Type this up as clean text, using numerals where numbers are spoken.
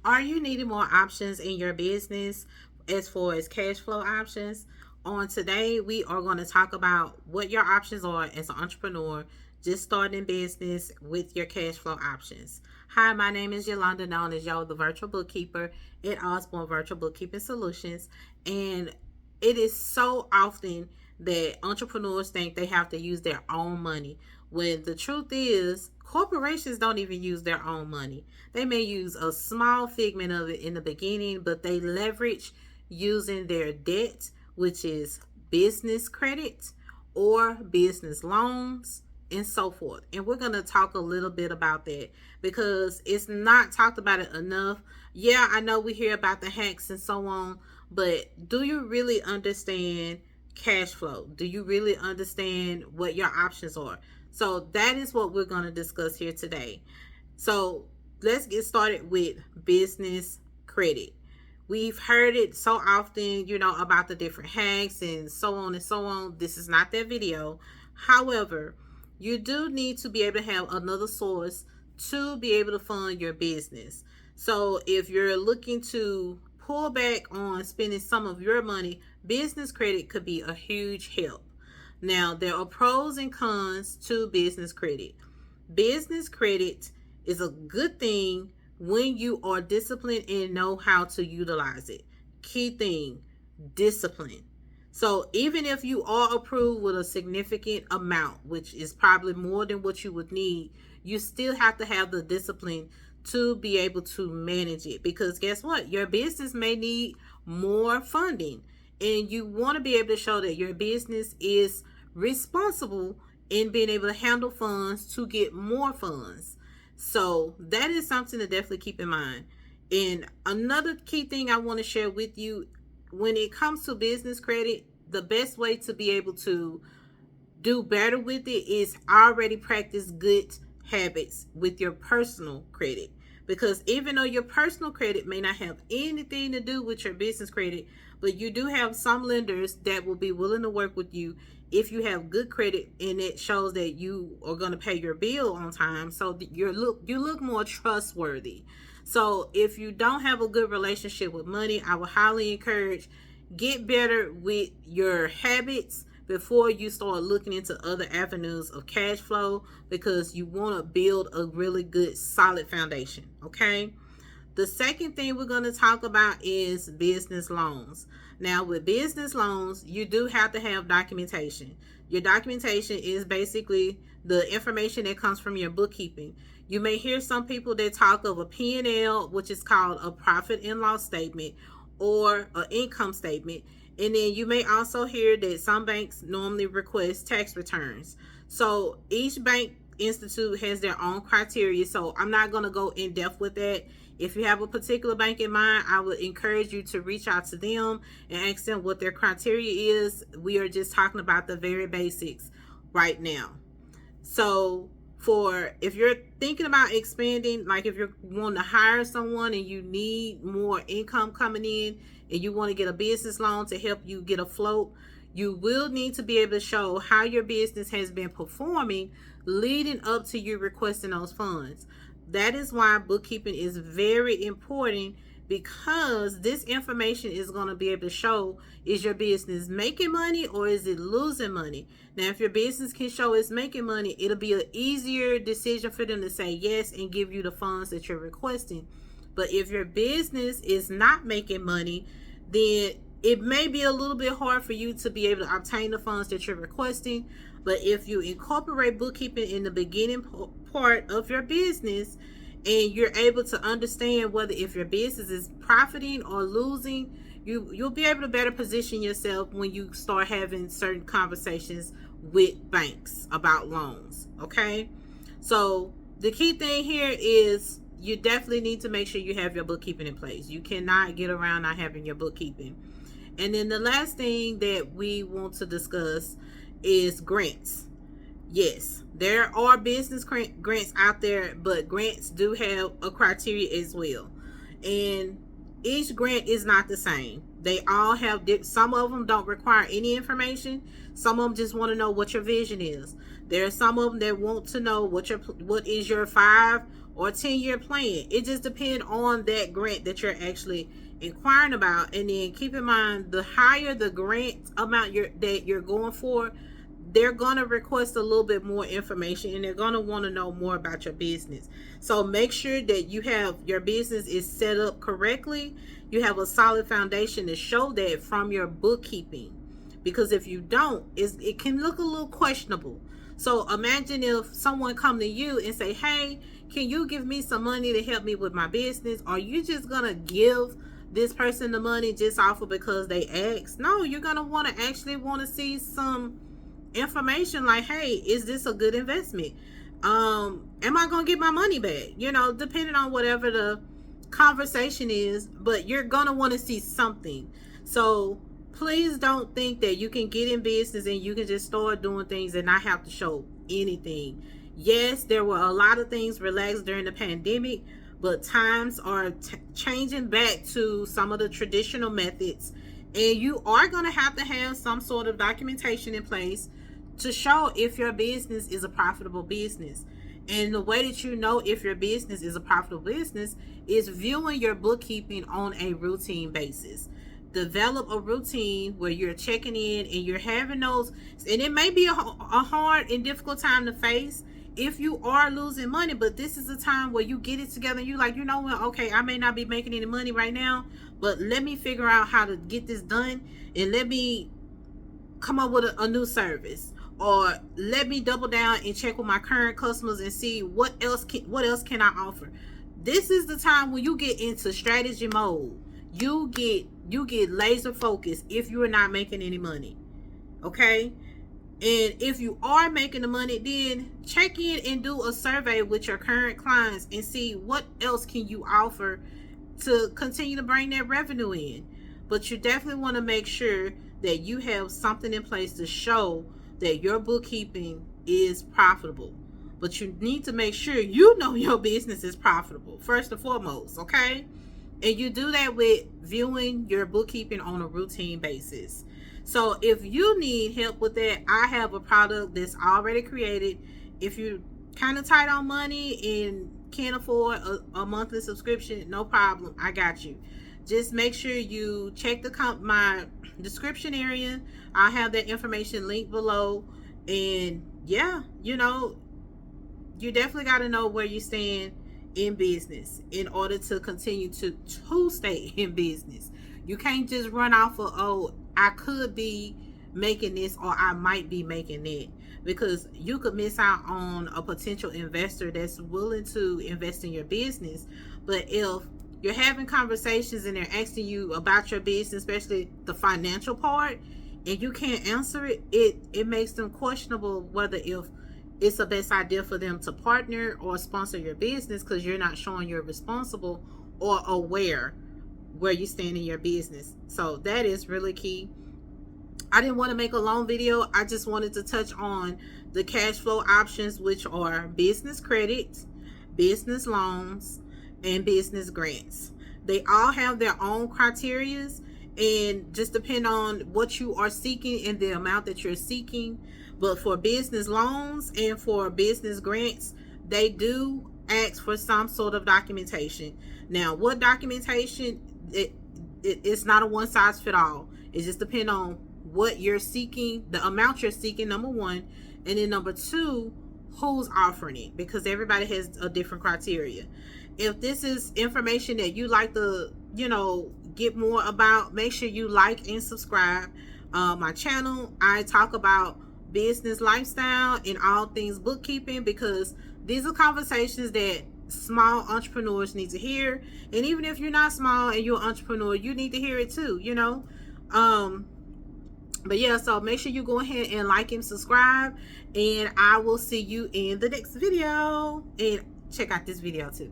Are you needing more options in your business as far as cash flow options? On today, we are going to talk about what your options are as an entrepreneur just starting business with your cash flow options. Hi, my name is Yolanda, known as Yo, the virtual bookkeeper at Osborne Virtual Bookkeeping Solutions. And it is so often that entrepreneurs think they have to use their own money, when the truth is corporations don't even use their own money. They may use a small figment of it in the beginning, but they leverage using their debt, which is business credit or business loans and so forth. And we're going to talk a little bit about that because it's not talked about it enough. Yeah, I know we hear about the hacks and so on, but do you really understand cash flow? Do you really understand what your options are? So that is what we're going to discuss here today. So let's get started with business credit. We've heard it so often, about the different hacks and so on and so on. This is not that video. However, you do need to be able to have another source to be able to fund your business. So if you're looking to pull back on spending some of your money, business credit could be a huge help. Now, there are pros and cons to business credit. Business credit is a good thing when you are disciplined and know how to utilize it. Key thing, discipline. So even if you are approved with a significant amount, which is probably more than what you would need, you still have to have the discipline to be able to manage it, because guess what? Your business may need more funding, and you want to be able to show that your business is responsible in being able to handle funds to get more funds. So that is something to definitely keep in mind. And another key thing I want to share with you, when it comes to business credit, the best way to be able to do better with it is already practice good habits with your personal credit. Because even though your personal credit may not have anything to do with your business credit, but you do have some lenders that will be willing to work with you if you have good credit, and it shows that you are going to pay your bill on time, so that you look more trustworthy. So if you don't have a good relationship with money, I would highly encourage, get better with your habits before you start looking into other avenues of cash flow, because you want to build a really good solid foundation. Okay, the second thing we're going to talk about is business loans. Now, with business loans, you do have to have documentation. Your documentation is basically the information that comes from your bookkeeping. You may hear some people that talk of a P&L, which is called a profit and loss statement, or an income statement. And then you may also hear that some banks normally request tax returns. So each bank institute has their own criteria. So I'm not going to go in depth with that. If you have a particular bank in mind, I would encourage you to reach out to them and ask them what their criteria is. We are just talking about the very basics right now. So for if you're thinking about expanding, like if you're wanting to hire someone and you need more income coming in and you want to get a business loan to help you get afloat, you will need to be able to show how your business has been performing leading up to you requesting those funds. That is why bookkeeping is very important, because this information is going to be able to show, is your business making money or is it losing money? Now, if your business can show it's making money, it'll be an easier decision for them to say yes and give you the funds that you're requesting. But if your business is not making money, then it may be a little bit hard for you to be able to obtain the funds that you're requesting. But if you incorporate bookkeeping in the beginning part of your business, and you're able to understand whether if your business is profiting or losing, you'll be able to better position yourself when you start having certain conversations with banks about loans. Okay, so the key thing here is you definitely need to make sure you have your bookkeeping in place. You cannot get around not having your bookkeeping. And then the last thing that we want to discuss is grants. Yes, there are business grants out there, but grants do have a criteria as well. And each grant is not the same. They all have, some of them don't require any information. Some of them just want to know what your vision is. There are some of them that want to know what is your 5 or 10-year plan. It just depends on that grant that you're actually inquiring about. And then keep in mind, the higher the grant amount that you're going for, they're going to request a little bit more information, and they're going to want to know more about your business. So make sure that you have your business is set up correctly. You have a solid foundation to show that from your bookkeeping, because if you don't, it can look a little questionable. So imagine if someone come to you and say, hey, can you give me some money to help me with my business? Are you just going to give this person the money just off of because they asked? No, you're going to want to actually want to see some information like, hey, is this a good investment? Am I gonna get my money back? Depending on whatever the conversation is, but you're gonna want to see something. So please don't think that you can get in business and you can just start doing things and not have to show anything. Yes, there were a lot of things relaxed during the pandemic, but times are changing back to some of the traditional methods, and you are going to have some sort of documentation in place to show if your business is a profitable business. And the way that you know if your business is a profitable business is viewing your bookkeeping on a routine basis. Develop a routine where you're checking in and you're having those, and it may be a hard and difficult time to face if you are losing money, but this is a time where you get it together and you're like, you know what, okay, I may not be making any money right now, but let me figure out how to get this done, and let me come up with a new service, or let me double down and check with my current customers and see what else can I offer. This is the time when you get into strategy mode. You get laser focused if you are not making any money. Okay? And if you are making the money, then check in and do a survey with your current clients and see what else can you offer to continue to bring that revenue in. But you definitely want to make sure that you have something in place to show that your bookkeeping is profitable. But you need to make sure you know your business is profitable first and foremost, okay? And you do that with viewing your bookkeeping on a routine basis. So if you need help with that, I have a product that's already created. If you're kind of tight on money and can't afford a monthly subscription, no problem, I got you. Just make sure you check my description area. I'll have that information linked below. And yeah, you definitely got to know where you stand in business in order to continue to stay in business. You can't just run off of, oh, I could be making this or I might be making that, because you could miss out on a potential investor that's willing to invest in your business. But if you're having conversations and they're asking you about your business, especially the financial part, and you can't answer it, it makes them questionable whether if it's the best idea for them to partner or sponsor your business, because you're not showing you're responsible or aware where you stand in your business. So that is really key. I didn't want to make a long video. I just wanted to touch on the cash flow options, which are business credit, business loans, and business grants. They all have their own criterias, and just depend on what you are seeking and the amount that you're seeking. But for business loans and for business grants, they do ask for some sort of documentation. Now, what documentation? It's not a one size fit all. It just depends on what you're seeking, the amount you're seeking, number one, and then number two, who's offering it, because everybody has a different criteria. If this is information that you like to get more about, make sure you like and subscribe my channel. I talk about business lifestyle and all things bookkeeping, because these are conversations that small entrepreneurs need to hear. And even if you're not small and you're an entrepreneur, you need to hear it too, but yeah, so make sure you go ahead and like and subscribe, and I will see you in the next video, and check out this video too.